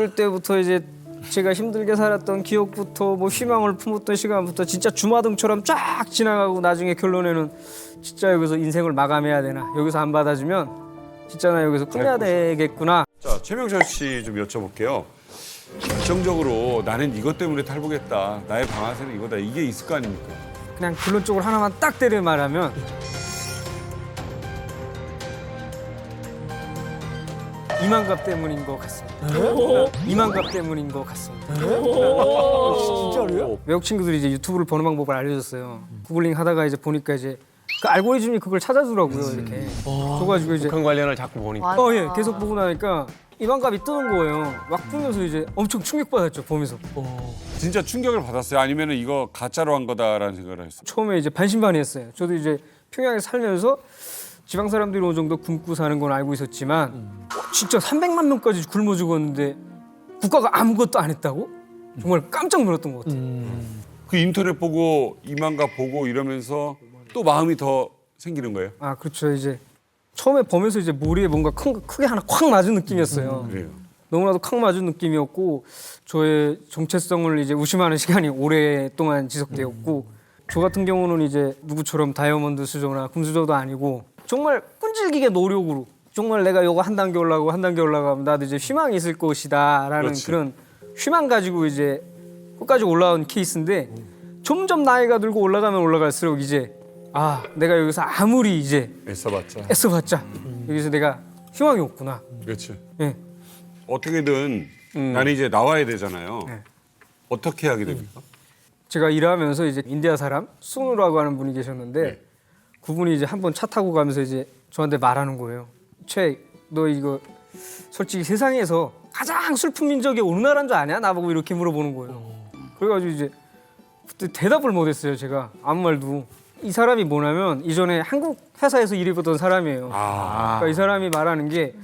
어릴 때부터 이제 제가 힘들게 살았던 기억부터 뭐 희망을 품었던 시간부터 진짜 주마등처럼 쫙 지나가고 나중에 결론에는 진짜 여기서 인생을 마감해야 되나, 여기서 안 받아주면 진짜 나 여기서 끝내야 되겠구나. 자, 최명철 씨 좀 여쭤볼게요. 결정적으로 나는 이것 때문에 탈북했다. 나의 방아쇠는 이거다. 이게 있을 거 아닙니까? 그냥 결론적으로 하나만 딱 때려 말하면 이만갑 때문인 것 같습니다. 이만갑 때문인 것 같습니다. 진짜로요? 외국 친구들이 이제 유튜브를 보는 방법을 알려줬어요. 구글링 하다가 이제 보니까 이제 그 알고리즘이 그걸 찾아주더라고요. 이렇게 줘가지고 이제 북한 관련을 자꾸 보니까. 예, 계속 보고 나니까 이만갑이 뜨는 거예요. 막 뜨면서 이제 엄청 충격받았죠, 보면서. 진짜 충격을 받았어요? 아니면 이거 가짜로 한 거다라는 생각을 했어요? 처음에 이제 반신반의했어요. 저도 이제 평양에 살면서 지방 사람들이 어느 정도 굶고 사는 건 알고 있었지만 진짜 300만 명까지 굶어 죽었는데 국가가 아무것도 안 했다고? 정말 깜짝 놀랐던 것 같아요. 그 인터넷 보고 이만갑 보고 이러면서 또 마음이 더 생기는 거예요? 아, 그렇죠. 이제 처음에 보면서 이제 머리에 뭔가 크게 하나 콱 맞은 느낌이었어요. 그래요. 너무나도 콱 맞은 느낌이었고 저의 정체성을 이제 의심하는 시간이 오랫동안 지속되었고 저 같은 경우는 이제 누구처럼 다이아몬드 수저나 금수저도 아니고 정말 끈질기게 노력으로 정말 내가 이거 한 단계 올라가고 한 단계 올라가면 나도 이제 희망이 있을 것이다라는 그렇지. 그런 희망 가지고 이제 끝까지 올라온 케이스인데 점점 나이가 들고 올라가면 올라갈수록 이제 아, 내가 여기서 아무리 이제 애써봤자 여기서 내가 희망이 없구나. 그렇지. 예. 어떻게든 나는 이제 나와야 되잖아요. 네. 어떻게 하게 됩니까? 제가 일하면서 이제 인디아 사람 수누라고 하는 분이 계셨는데 네. 그분이 이제 한번 차 타고 가면서 이제 저한테 말하는 거예요. 최, 너 이거 솔직히 세상에서 가장 슬픈 민족이 어느 나라인 줄 아냐? 나보고 이렇게 물어보는 거예요. 그래가지고 이제 그때 대답을 못했어요. 제가 아무 말도. 이 사람이 뭐냐면 이전에 한국 회사에서 일해보던 사람이에요. 그러니까 이 사람이 말하는 게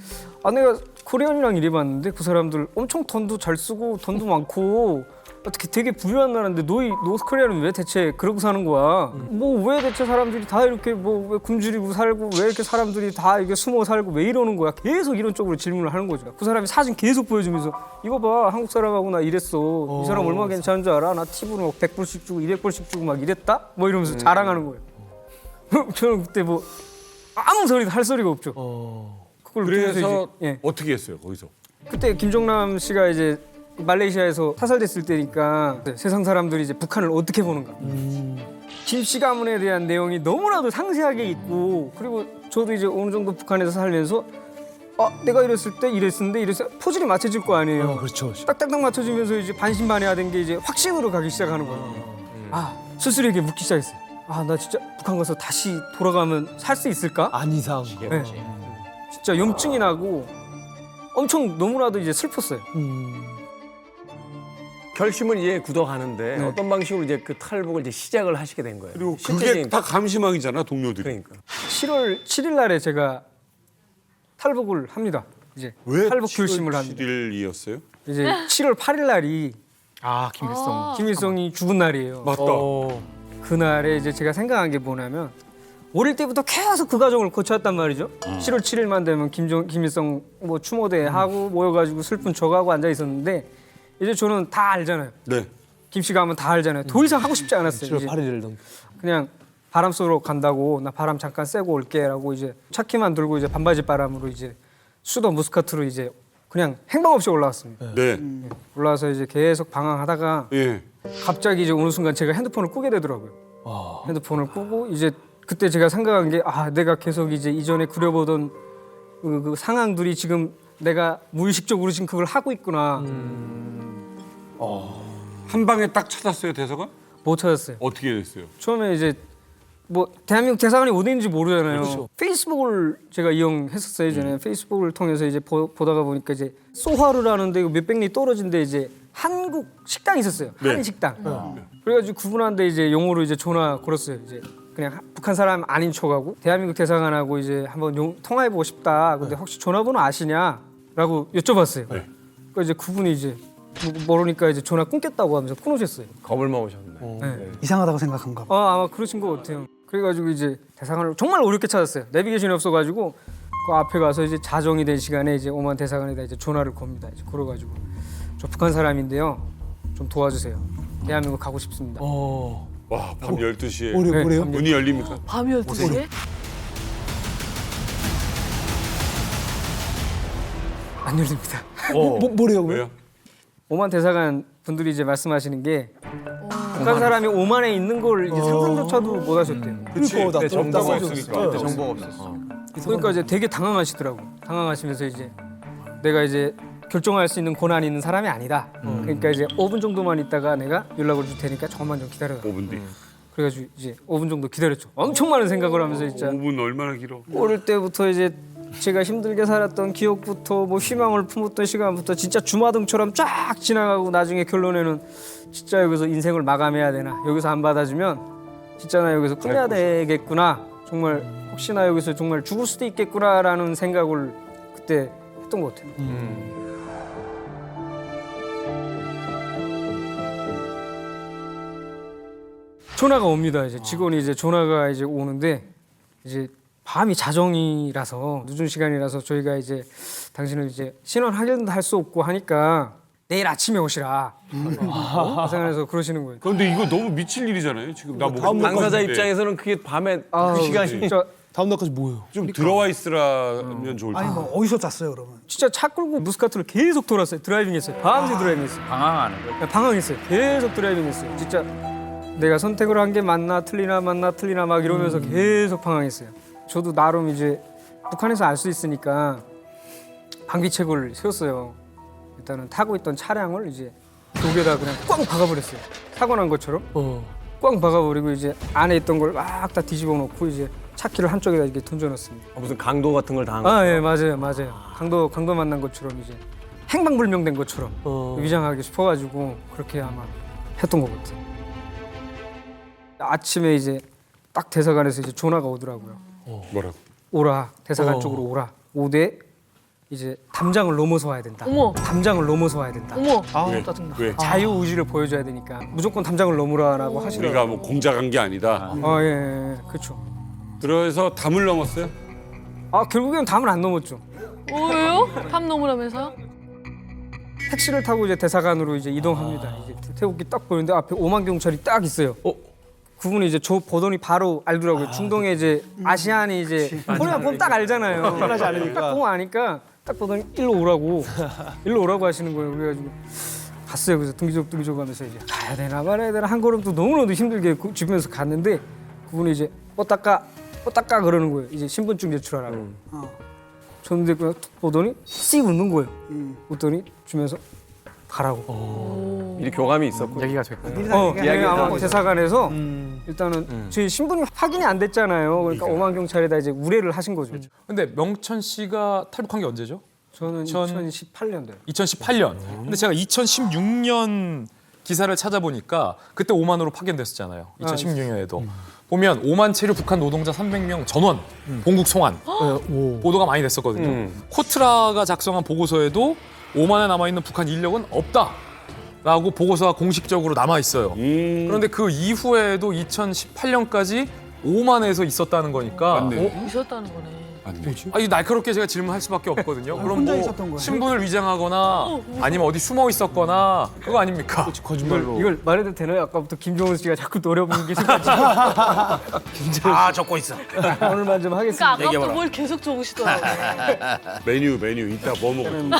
아, 내가 코리안이랑 일해봤는데 그 사람들 엄청 돈도 잘 쓰고 돈도 많고 어떻게 되게 부유한 나라인데 너희 노스코리아는 왜 대체 그러고 사는 거야? 뭐 왜 대체 사람들이 다 이렇게 뭐 왜 굶주리고 살고 왜 이렇게 사람들이 다 이게 숨어 살고 왜 이러는 거야? 계속 이런 쪽으로 질문을 하는 거죠. 그 사람이 사진 계속 보여주면서 이거 봐, 한국 사람하고 나 이랬어. 이 사람 얼마나 괜찮은 줄 알아? 나 팁으로 막 100불씩 주고 200불씩 주고 막 이랬다? 뭐 이러면서 자랑하는 거예요. 저는 그때 뭐 아무 소리도 할 소리가 없죠. 그걸 그래서 들으면서 이제, 예. 어떻게 했어요, 거기서? 그때 김종남 씨가 이제 말레이시아에서 타살됐을 때니까 세상 사람들이 이제 북한을 어떻게 보는가. 김씨 가문에 대한 내용이 너무나도 상세하게 있고 그리고 저도 이제 어느 정도 북한에서 살면서 내가 이랬을 때 이랬는데 이래서 포질이 맞춰질 거 아니에요. 그렇죠. 딱딱딱 맞춰지면서 이제 반신반의하된 게 이제 확신으로 가기 시작하는 거예요. 스스로에게 묻기 시작했어요. 나 진짜 북한 가서 다시 돌아가면 살 수 있을까? 안 이상. 네. 진짜 염증이 나고 엄청 너무나도 이제 슬펐어요. 결심은 이제 굳어가는데 네. 어떤 방식으로 이제 그 탈북을 이제 시작을 하시게 된 거예요? 그리고 그게 실제적인- 다 감시망이잖아, 동료들이. 그러니까. 7월 7일 날에 제가 탈북을 합니다. 이제 왜 탈북 결심을 합니다. 7일이었어요? 이제 7월 8일 날이 김일성. 김일성이 죽은 날이에요. 맞다. 그날에 이제 제가 생각한 게 뭐냐면 어릴 때부터 계속 그 과정을 거쳐왔단 말이죠. 7월 7일만 되면 김일성 뭐 추모대 하고 모여가지고 슬픈 척하고 앉아 있었는데 이제 저는 다 알잖아요. 네. 김씨 가면 다 알잖아요. 더 이상 하고 싶지 않았어요. 7월 이제 8일 넘. 그냥 바람 쐬러 간다고 나 바람 잠깐 쐬고 올게라고 이제 차키만 들고 이제 반바지 바람으로 이제 수도 무스카트로 이제 그냥 행방 없이 올라왔습니다. 네. 올라와서 이제 계속 방황하다가 예. 갑자기 이제 어느 순간 제가 핸드폰을 끄게 되더라고요. 핸드폰을 끄고 이제 그때 제가 생각한 게 내가 계속 이제 이전에 그려보던 그 상황들이 지금 내가 무의식적으로 지금 그걸 하고 있구나. 한 방에 딱 찾았어요, 대사관? 못 찾았어요. 어떻게 됐어요? 처음에 이제 뭐 대한민국 대사관이 어디 있는지 모르잖아요. 그렇죠. 페이스북을 제가 이용했었어요. 예전에 페이스북을 통해서 이제 보다가 보니까 이제 소하루라는 데 몇백 리 떨어진 데 이제 한국 식당이 있었어요. 네. 한식당. 그래가지고 그분한테 이제 영어로 이제 전화 걸었어요. 이제 그냥 북한 사람 아닌 척하고 대한민국 대사관하고 이제 한번 통화해보고 싶다. 근데 혹시 전화번호 아시냐?라고 여쭤봤어요. 네. 그러니까 이제 그분이 이제 모르니까 이제 전화 끊겼다고 하면서 끊어졌어요. 겁을 먹으셨네. 네. 이상하다고 생각한가 봐. 아마 그러신 것 같아요. 그래가지고 이제 대사관을 정말 어렵게 찾았어요. 내비게이션이 없어가지고 그 앞에 가서 이제 자정이 된 시간에 이제 오만 대사관에다 이제 전화를 겁니다. 이제 걸어가지고 저 북한 사람인데요. 좀 도와주세요. 대한민국 가고 싶습니다. 와, 밤 12시에 뭐래요? 문이 열립니까? 밤이 12시에? 안 열립니다. 뭐래요? 왜요? 오만 대사관 분들이 이제 말씀하시는 게 북한 사람이 오만에 있는 걸 이제 상상조차도 못 하셨대요. 그치. 그러니까 나 정보가 또 없으니까. 그때 정보가 없었어. 그러니까 이제 되게 당황하시더라고. 당황하시면서 이제 내가 이제 결정할 수 있는 권한이 있는 사람이 아니다. 그러니까 이제 5분 정도만 있다가 내가 연락을 줄 테니까 조금만 좀 기다려라. 5분 뒤. 그래가지고 이제 5분 정도 기다렸죠. 엄청 많은 생각을 하면서 진짜 5분 얼마나 길어? 어릴 때부터 이제 제가 힘들게 살았던 기억부터 뭐 희망을 품었던 시간부터 진짜 주마등처럼 쫙 지나가고 나중에 결론에는 진짜 여기서 인생을 마감해야 되나, 여기서 안 받아주면 진짜 나 여기서 끝내야 되겠구나, 정말 혹시나 여기서 정말 죽을 수도 있겠구나라는 생각을 그때 했던 것 같아요. 전화가 옵니다. 이제 직원이 이제 전화가 이제 오는데 이제 밤이 자정이라서 늦은 시간이라서 저희가 이제 당신은 이제 신원 확인도 할 수 없고 하니까 내일 아침에 오시라. 생각해서 그러시는 거예요. 그런데 이거 너무 미칠 일이잖아요. 지금 나 뭐 당사자 입장에서는 그게 밤에 그 시간이 진짜 다음 날까지 뭐예요? 좀 들어와 있으라면 좋을 텐데. 아니 뭐 어디서 잤어요 그러면? 진짜 차 끌고 무스카트를 계속 돌았어요. 드라이빙했어요. 밤새 드라이빙했어요. 방황하는 거. 방황했어요. 계속 드라이빙했어요. 진짜 내가 선택을 한 게 맞나 틀리나 막 이러면서 계속 방황했어요. 저도 나름 이제 북한에서 알 수 있으니까 방비책을 세웠어요. 일단은 타고 있던 차량을 이제 벽에다 그냥 꽝 박아버렸어요. 사고 난 것처럼 꽝 박아버리고 이제 안에 있던 걸 막 다 뒤집어 놓고 이제 차키를 한쪽에다 이렇게 던져놨습니다. 무슨 강도 같은 걸 당한 거. 아, 예, 맞아요. 강도 만난 것처럼 이제 행방불명된 것처럼 위장하기 싶어가지고 그렇게 아마 했던 것 같아요. 아침에 이제 딱 대사관에서 이제 전화가 오더라고요. 뭐라고? 오라, 대사관 쪽으로 오라. 5대 이제 담장을 넘어서 와야 된다. 어머. 담장을 넘어서 와야 된다. 어머. 왜? 왜? 자유 의지를 보여줘야 되니까 무조건 담장을 넘으라라고 하시더라고요. 우리가 뭐 공작한 게 아니다. 아, 예, 그렇죠. 그래서 담을 넘었어요? 아, 결국엔 담을 안 넘었죠. 왜요? 탐 넘으라면서요? 택시를 타고 이제 대사관으로 이제 이동합니다. 이제 태국이 딱 보이는데 앞에 5만 경찰이 딱 있어요. 그분이 이제 저 보더니 바로 알더라고요. 중동에 이제 아시안이 이제 보면 딱 알잖아요. 편하지 않으니까. 딱 보면 아니까 딱 보더니 일로 오라고 하시는 거예요. 그래가지고 갔어요. 그래서 등기적 하면서 이제 가야 되나 말아야 되나 한 걸음 또 너무나도 힘들게 그 주변에서 갔는데 그분이 이제 닦아 그러는 거예요. 이제 신분증 제출하라고. 줬는데 그냥 툭 보더니 씩 웃는 거예요. 웃더니 주면서 가라고. 미리 교감이 있었고. 얘기가 됐고. 이야기가 아마 대사관에서 일단은 저희 신분이 확인이 안 됐잖아요. 그러니까 5만 경찰에다 이제 우뢰를 하신 거죠. 근데 명천 씨가 탈북한 게 언제죠? 저는 2018년도요. 2018년. 근데 제가 2016년 기사를 찾아보니까 그때 오만으로 파견됐었잖아요. 2016년에도. 보면 오만 체류 북한 노동자 300명 전원 본국 송환 보도가 많이 됐었거든요. 코트라가 작성한 보고서에도 오만에 남아있는 북한 인력은 없다라고 보고서가 공식적으로 남아있어요. 그런데 그 이후에도 2018년까지 오만에서 있었다는 거니까 맞네. 있었다는 거네. 이 날카롭게 제가 질문할 수밖에 없거든요. 그럼 혼자 뭐 있었던 거예요? 신분을 위장하거나 아니면 어디 숨어 있었거나 그거 아닙니까? 이걸 말해도 되나요? 아까부터 김종훈 씨가 자꾸 노려보는 게 생각나지. 아 적고 있어. 오늘만 좀 하겠습니다. 그러니까 아까부터 뭘 계속 적으시더라고요. 메뉴 이따 뭐 먹을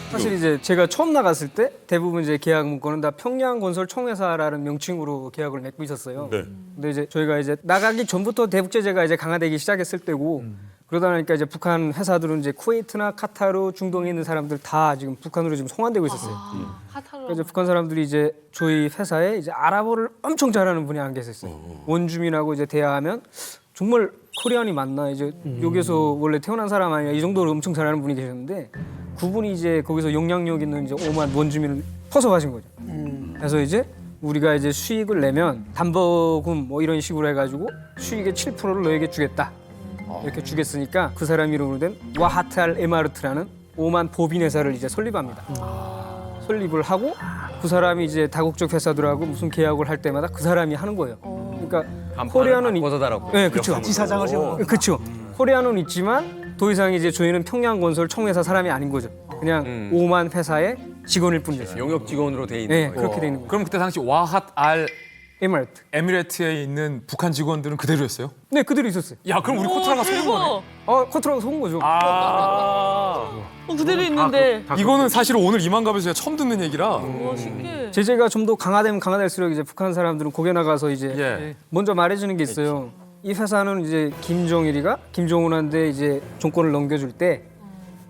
사실 이제 제가 처음 나갔을 때 대부분 이제 계약 문건은 다 평양건설총회사라는 명칭으로 계약을 맺고 있었어요. 네. 근데 이제 저희가 이제 나가기 전부터 대북 제재가 이제 강화되기 시작했을 때고 그러다 보니까 이제 북한 회사들은 이제 쿠웨이트나 카타르, 중동에 있는 사람들 다 지금 북한으로 지금 송환되고 있었어요. 카타르. 그러니까 이제 북한 사람들이 이제 저희 회사에 이제 아랍어를 엄청 잘하는 분이 안 계셨어요. 원주민하고 이제 대화하면 정말 코리안이 맞나 이제 여기서 원래 태어난 사람 아니야 이 정도로 엄청 잘하는 분이 계셨는데 그분이 이제 거기서 영향력 있는 이제 오만 원주민을 퍼서 가신 거죠. 그래서 이제 우리가 이제 수익을 내면 담보금 뭐 이런 식으로 해가지고 수익의 7%를 너에게 주겠다. 이렇게 주겠으니까 그 사람 이름으로 된 와하탈 에마르트라는 오만 법인 회사를 이제 설립합니다. 설립을 하고 그 사람이 이제 다국적 회사들하고 무슨 계약을 할 때마다 그 사람이 하는 거예요. 그러니까 코리아는 바꿔서 달았고. 네, 그렇죠. 지사장을 세우고. 그렇죠. 코리아는 있지만 더 이상 이제 저희는 평양건설 총회사 사람이 아닌 거죠. 그냥 오만 회사의 직원일 뿐이었어요. 영역 직원으로 돼 있는 네, 거예요. 그렇게 돼 있는 거예요. 그럼 그때 당시 와핫 알 에미레이트. 에미레트에 있는 북한 직원들은 그대로였어요? 네, 그대로 있었어요. 야, 그럼 우리 코트라가 속은 거네. 대박. 커트라고 속은 거죠. 그대로 있는데. 이거는 사실 오늘 이만갑에서 제가 처음 듣는 얘기라. 와 신기해. 제재가 좀 더 강화되면 강화될수록 이제 북한 사람들은 고개 나가서 이제 예. 먼저 말해주는 게 있어요. 이 회사는 이제 김정일이가 김정은한테 이제 정권을 넘겨줄 때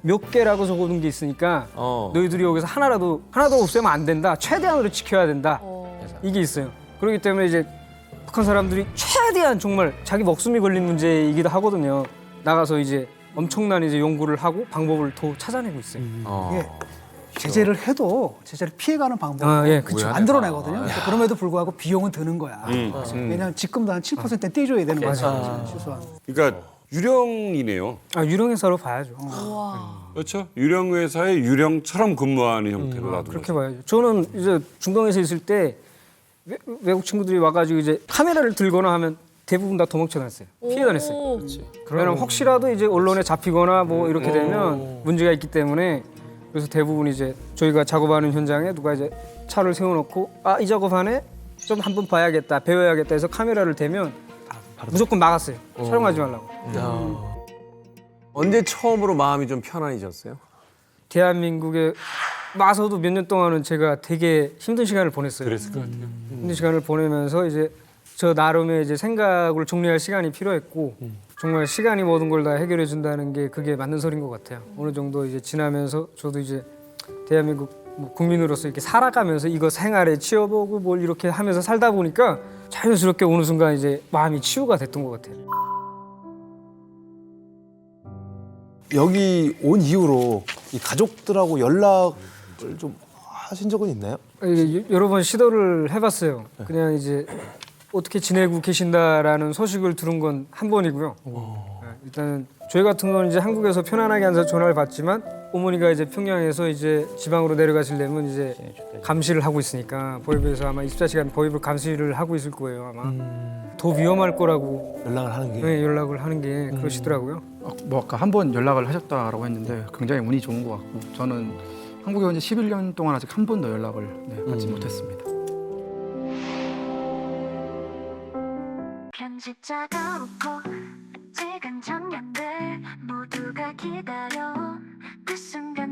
몇 개라고 적어둔 게 있으니까 너희들이 여기서 하나도 없애면 안 된다. 최대한으로 지켜야 된다. 이게 있어요. 그렇기 때문에 이제 북한 사람들이 최대한 정말 자기 목숨이 걸린 문제이기도 하거든요. 나가서 이제 엄청난 이제 연구를 하고 방법을 더 찾아내고 있어요. 이게 제재를 해도 제재를 피해가는 방법을 아, 예, 그쵸. 만들어내거든요. 그럼에도 불구하고 비용은 드는 거야. 왜냐하면 지금도 한 7%는 떼줘야 되는 거죠. 최소한. 그러니까 유령이네요. 유령 회사로 봐야죠. 그렇죠? 유령 회사의 유령처럼 근무하는 형태로 놔둔 그렇게 거죠. 봐야죠. 저는 이제 중동에서 있을 때 외국 친구들이 와가지고 이제 카메라를 들거나 하면 대부분 다 도망쳐 다녔어요. 피해 다녔어요. 왜냐면 혹시라도 이제 언론에 잡히거나 뭐 이렇게 되면 문제가 있기 때문에 그래서 대부분 이제 저희가 작업하는 현장에 누가 이제 차를 세워놓고 이 작업하네 좀 한번 봐야겠다 배워야겠다 해서 카메라를 대면 무조건 막았어요. 촬영하지 말라고. 언제 처음으로 마음이 좀 편안해졌어요? 대한민국에 와서도 몇 년 동안은 제가 되게 힘든 시간을 보냈어요. 그랬을 것 같아요. 힘든 시간을 보내면서 이제 저 나름의 이제 생각을 정리할 시간이 필요했고 정말 시간이 모든 걸 다 해결해 준다는 게 그게 맞는 소리인 것 같아요. 어느 정도 이제 지나면서 저도 이제 대한민국 뭐 국민으로서 이렇게 살아가면서 이거 생활에 치여보고 뭘 이렇게 하면서 살다 보니까 자연스럽게 어느 순간 이제 마음이 치유가 됐던 것 같아요. 여기 온 이후로 이 가족들하고 연락을 좀 하신 적은 있나요? 여러 번 시도를 해봤어요. 그냥 이제 어떻게 지내고 계신다라는 소식을 들은 건 한 번이고요. 일단은 저희 같은 건 이제 한국에서 편안하게 앉아서 전화를 받지만 어머니가 이제 평양에서 이제 지방으로 내려가시려면 이제 감시를 하고 있으니까 보위부에서 아마 24시간 보위부 감시를 하고 있을 거예요 아마. 더 위험할 거라고 연락을 하는 게. 네, 연락을 하는 게 그러시더라고요. 뭐 아까 한 번 연락을 하셨다라고 했는데 굉장히 운이 좋은 것 같고 저는 한국에 온 지 11년 동안 아직 한 번도 연락을 받지 못했습니다. 편집자가 웃고 찍은 장면들 모두가 기다려 그 순간